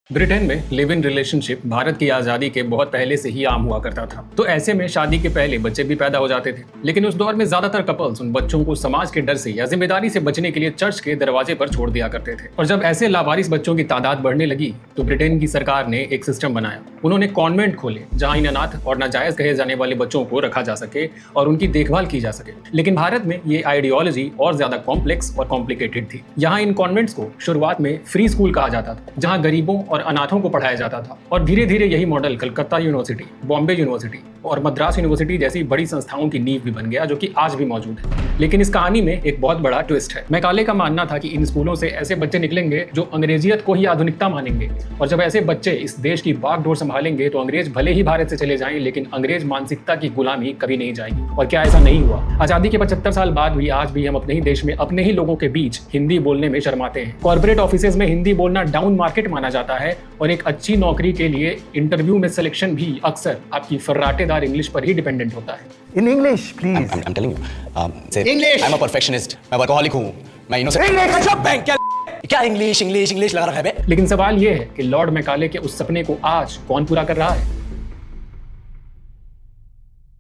Britain में live in relationship Bharat की आज़ादी के बहुत पहले से ही आम हुआ करता था। तो ऐसे में शादी के पहले बच्चे भी पैदा हो जाते थे। लेकिन उस दौर में ज्यादातर कपल्स उन बच्चों को समाज के डर से या जिम्मेदारी से बचने के लिए चर्च के दरवाजे पर छोड़ दिया करते थे। और जब ऐसे लावारिस बच्चों की तादाद बढ़ने लगी तो ब्रिटेन की सरकार ने एक सिस्टम बनाया। उन्होंने कॉन्वेंट खोले जहाँ इन अनाथ और नाजायज कहे जाने वाले बच्चों को रखा जा सके और उनकी देखभाल की जा सके। लेकिन भारत में ये आइडियोलॉजी और ज्यादा कॉम्प्लेक्स और कॉम्प्लिकेटेड थी। यहाँ इन कॉन्वेंट्स को शुरुआत में फ्री स्कूल कहा जाता था, जहाँ गरीबों और अनाथों को पढ़ाया जाता था। और धीरे धीरे यही model Calcutta university, Bombay university और मद्रास यूनिवर्सिटी जैसी बड़ी संस्थाओं की नींव भी बन गया, जो कि आज भी मौजूद है। लेकिन इस कहानी में एक बहुत बड़ा ट्विस्ट है। मैकाले का मानना था कि इन स्कूलों से ऐसे बच्चे निकलेंगे जो अंग्रेजियत को ही आधुनिकता मानेंगे, और जब ऐसे बच्चे इस देश की बागडोर संभालेंगे तो अंग्रेज भले ही भारत से चले जाएं, लेकिन अंग्रेज मानसिकता की गुलामी कभी नहीं जाएगी। और क्या ऐसा नहीं हुआ? आजादी के 75 साल बाद भी आज भी हम अपने ही देश में अपने ही लोगों के बीच हिंदी बोलने में शर्माते हैं। कॉर्पोरेट ऑफिसेज में हिंदी बोलना डाउन मार्केट माना जाता है, और एक अच्छी नौकरी के लिए इंटरव्यू में सिलेक्शन भी अक्सर आपकी फर्राटेदार इंग्लिश पर ही डिपेंडेंट होता है। In English, please. I'm telling you. Say, English. I'm a perfectionist. मैं वर्कहॉलिक हूँ. मैं innocent. English. अच्छा बैंक क्या इंग्लिश लगा रखा है बे? लेकिन सवाल यह है कि लॉर्ड मैकाले के उस सपने को आज कौन पूरा कर रहा है?